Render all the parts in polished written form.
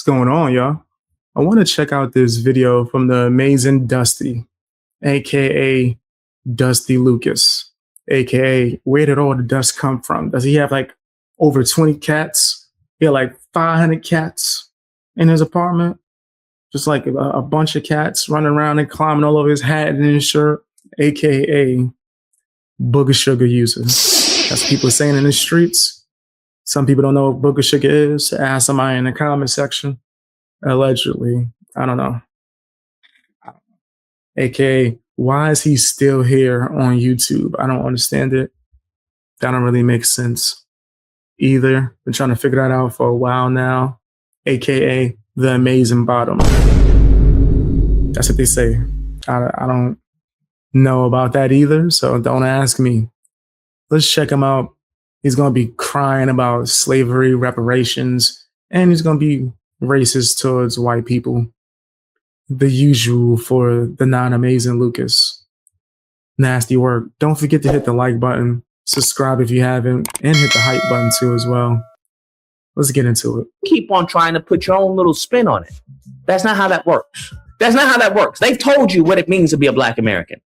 going on, y'all? I want to check out this video from the amazing Dusty, aka Dusty Lucas, aka where did all the dust come from? Does he have like over 20 cats? He had like 500 cats in his apartment, just like a bunch of cats running around and climbing all over his hat and his shirt, aka booger sugar user. That's what people are saying in the streets. Some people don't know what booger sugar is. Ask somebody in the comment section. Allegedly. I don't know. AKA, why is he still here on YouTube? I don't understand it. That don't really make sense either. Been trying to figure that out for a while now. AKA the amazing bottom. That's what they say. I don't know about that either, so don't ask me. Let's check him out. He's going to be crying about slavery, reparations, and he's going to be racist towards white people. The usual for the non-amazing Lucas. Nasty work. Don't forget to hit the like button, subscribe if you haven't, and hit the hype button too as well. Let's get into it. Keep on trying to put your own little spin on it. That's not how that works. That's not how that works. They've told you what it means to be a Black American.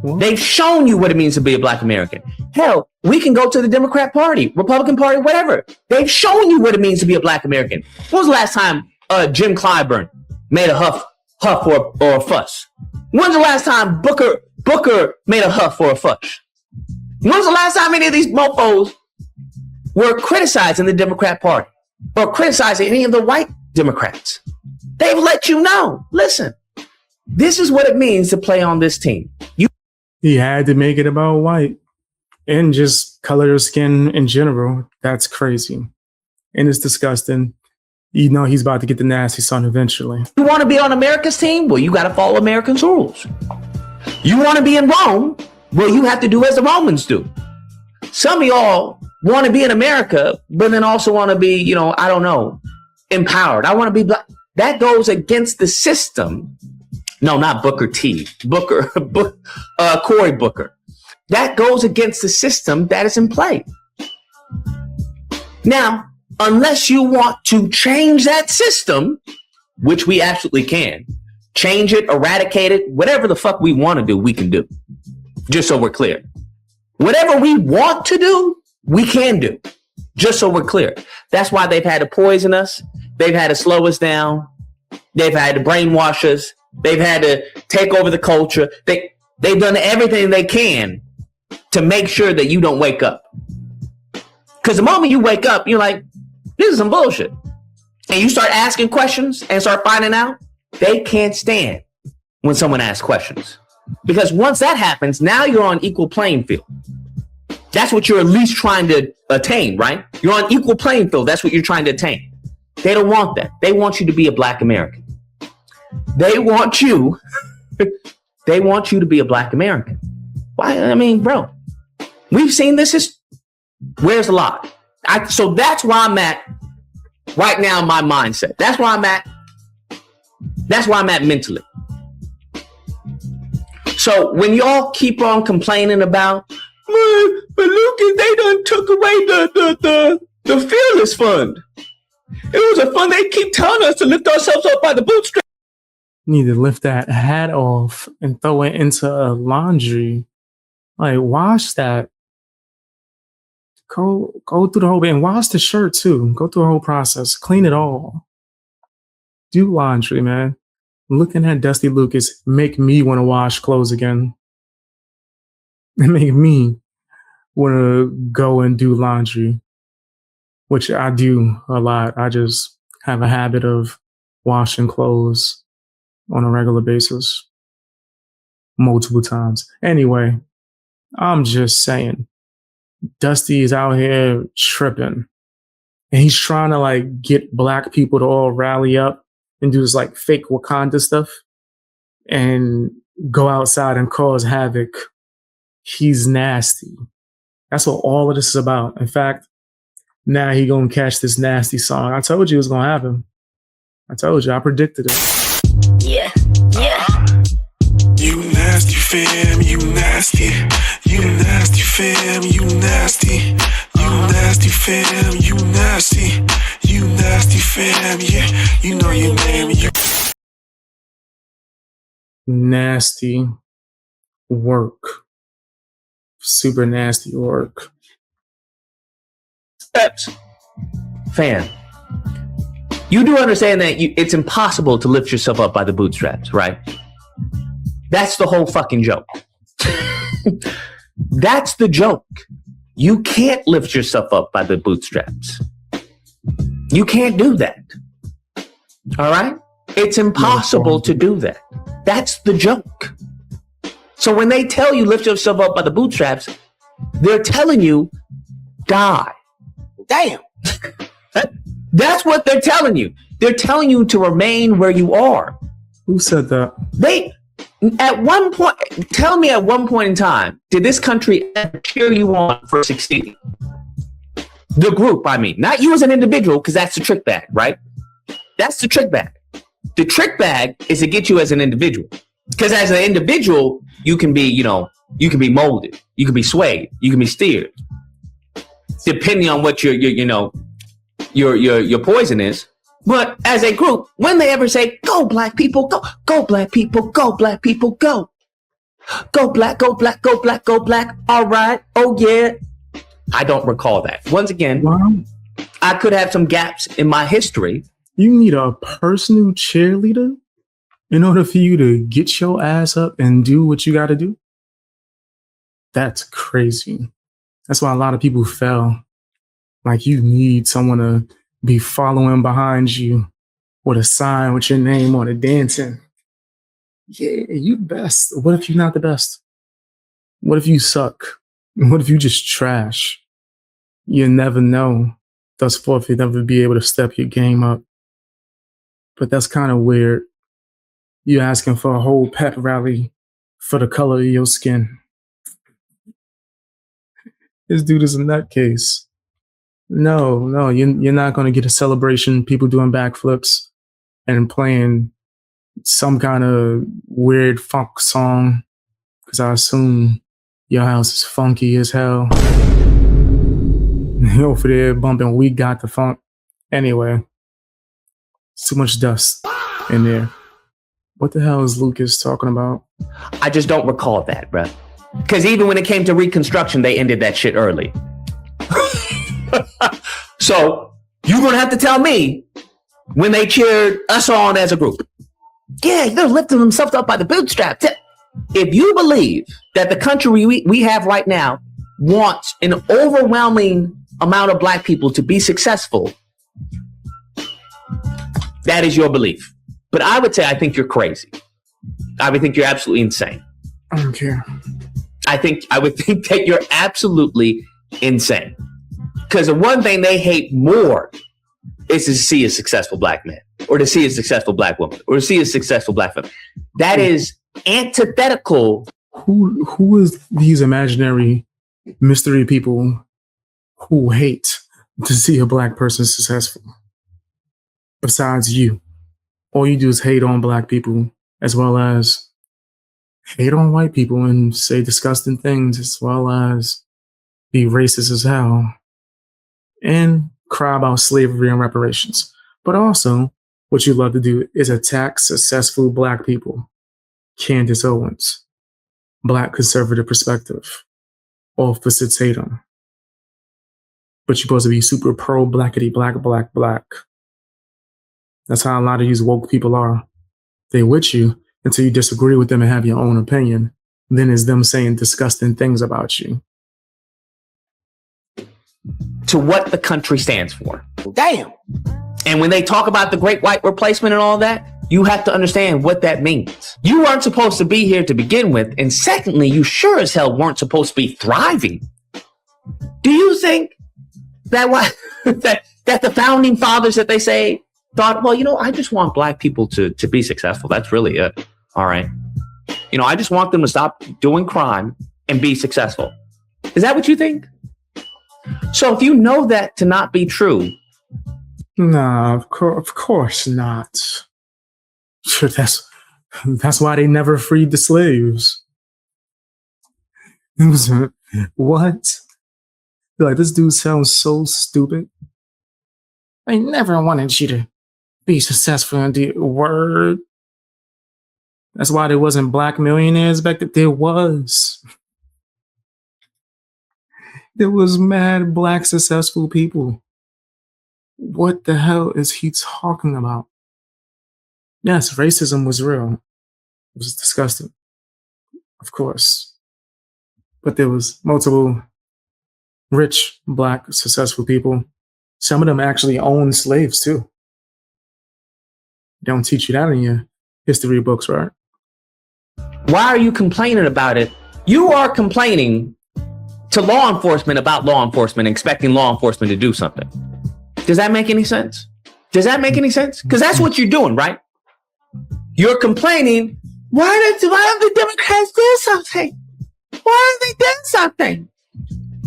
What? They've shown you what it means to be a Black American. Hell, we can go to the Democrat Party, Republican Party, whatever. They've shown you what it means to be a Black American. When was the last time Jim Clyburn made a huff or a fuss? When's the last time Booker made a huff or a fuss? When's the last time any of these mofos were criticizing the Democrat Party or criticizing any of the white Democrats? They've let you know. Listen, this is what it means to play on this team. He had to make it about white and just color of skin in general. That's crazy. And it's disgusting. You know he's about to get the nasty son eventually. You want to be on America's team? Well, you got to follow Americans' rules. You want to be in Rome? Well, you have to do as the Romans do. Some of y'all want to be in America, but then also want to be, I don't know, empowered. I want to be Black. That goes against the system. No, not Booker T. Cory Booker. That goes against the system that is in play. Now, unless you want to change that system, which we absolutely can, change it, eradicate it, whatever the fuck we want to do, we can do. Just so we're clear. Whatever we want to do, we can do. Just so we're clear. That's why they've had to poison us. They've had to slow us down. They've had to brainwash us. They've had to take over the culture. They've done everything they can to make sure that you don't wake up. Because the moment you wake up, you're like, this is some bullshit. And you start asking questions and start finding out, they can't stand when someone asks questions. Because once that happens, now you're on equal playing field. That's what you're at least trying to attain, right? You're on equal playing field. That's what you're trying to attain. They don't want that. They want you to be a Black American. They want you to be a Black American. Why? I mean, bro, we've seen this. Where's the lie? So that's why I'm at right now in my mindset. That's why I'm at mentally. So when y'all keep on complaining about, but Lucas, they done took away the Fearless Fund. It was a fund they keep telling us to lift ourselves up by the bootstraps. Need to lift that hat off and throw it into a laundry. Like, wash that. Go through the whole thing. Wash the shirt too. Go through the whole process. Clean it all. Do laundry, man. Looking at Dusty Lucas make me want to wash clothes again. It make me want to go and do laundry, which I do a lot. I just have a habit of washing clothes on a regular basis, multiple times. Anyway, I'm just saying, Dusty is out here tripping, and he's trying to like get Black people to all rally up and do this like fake Wakanda stuff and go outside and cause havoc. He's nasty. That's what all of this is about. In fact, now he gonna catch this nasty song. I told you it was gonna happen. I told you. I predicted it. Yeah. You nasty fam, you nasty. You nasty fam, you nasty. You nasty fam, you nasty. You nasty fam, yeah, you know your name. You Nasty work. Super nasty work. Steps. Fan. You do understand that it's impossible to lift yourself up by the bootstraps, right? That's the whole fucking joke. That's the joke. You can't lift yourself up by the bootstraps. You can't do that. All right? It's impossible to do that. That's the joke. So when they tell you lift yourself up by the bootstraps, they're telling you die. Damn. That's what they're telling you. They're telling you to remain where you are. Who said that? At one point, tell me at one point in time, did this country ever cheer you on for succeeding? The group, I mean, not you as an individual, because that's the trick bag, right? That's the trick bag. The trick bag is to get you as an individual. Because as an individual, you can be, you can be molded, you can be swayed, you can be steered, depending on what your poison is. But as a group, when they ever say, go black people, go black people, go black people, go black, go black, go black, go black. All right. Oh yeah. I don't recall that. Once again, I could have some gaps in my history. You need a personal cheerleader in order for you to get your ass up and do what you got to do? That's crazy. That's why a lot of people fail. Like, you need someone to be following behind you with a sign with your name on it, dancing. Yeah, you the best. What if you're not the best? What if you suck? What if you just trash? You never know. Thus forth, you'll never be able to step your game up. But that's kind of weird. You're asking for a whole pep rally for the color of your skin. This dude is a nutcase. No, you're not going to get a celebration, people doing backflips and playing some kind of weird funk song, because I assume your house is funky as hell. Over there bumping We Got the Funk. Anyway, it's too much dust in there. What the hell is Lucas talking about? I just don't recall that, bro. Because even when it came to Reconstruction, they ended that shit early. So you're going to have to tell me when they cheered us on as a group. Yeah, they're lifting themselves up by the bootstraps. If you believe that the country we have right now wants an overwhelming amount of black people to be successful, that is your belief. But I would say I think you're crazy. I would think you're absolutely insane. I don't care. I would think that you're absolutely insane. Because the one thing they hate more is to see a successful black man, or to see a successful black woman, or to see a successful black family. That is antithetical. Who is these imaginary mystery people who hate to see a black person successful? Besides you. All you do is hate on black people, as well as hate on white people and say disgusting things, as well as be racist as hell and cry about slavery and reparations. But also, what you love to do is attack successful black people. Candace Owens, Black Conservative Perspective, Opposites hate them. But you're supposed to be super pro blackity black. That's how a lot of these woke people are. They with you until you disagree with them and have your own opinion. Then it's them saying disgusting things about you. To what the country stands for. Damn. And when they talk about the great white replacement and all that, you have to understand what that means. You weren't supposed to be here to begin with. And secondly, you sure as hell weren't supposed to be thriving. Do you think that that the founding fathers, that they say, thought, well, I just want black people to be successful. That's really it. All right. I just want them to stop doing crime and be successful. Is that what you think? So if you know that to not be true. Nah, of course not. That's why they never freed the slaves. It was, what? Like, this dude sounds so stupid. They never wanted you to be successful in the word. That's why there wasn't black millionaires back then. There was. There was mad black successful people. What the hell is he talking about? Yes, racism was real. It was disgusting. Of course. But there was multiple rich black successful people. Some of them actually owned slaves too. They don't teach you that in your history books, right? Why are you complaining about it? You are complaining to law enforcement about law enforcement, expecting law enforcement to do something. Does that make any sense? Does that make any sense? Because that's what you're doing, right? You're complaining, why don't the Democrats do something? Why are they doing something?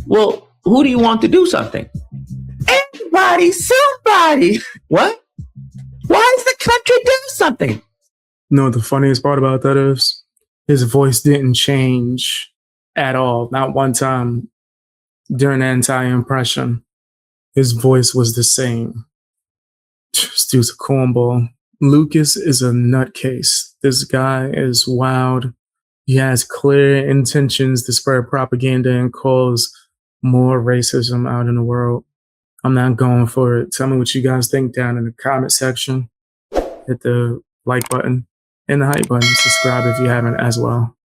Well, who do you want to do something? Anybody, somebody. What? Why is the country doing something? No, the funniest part about that is his voice didn't change at all. Not one time during the entire impression. His voice was the same. This dude's a cornball. Lucas is a nutcase. This guy is wild. He has clear intentions to spread propaganda and cause more racism out in the world. I'm not going for it. Tell me what you guys think down in the comment section. Hit the like button and the hype button. Subscribe if you haven't as well.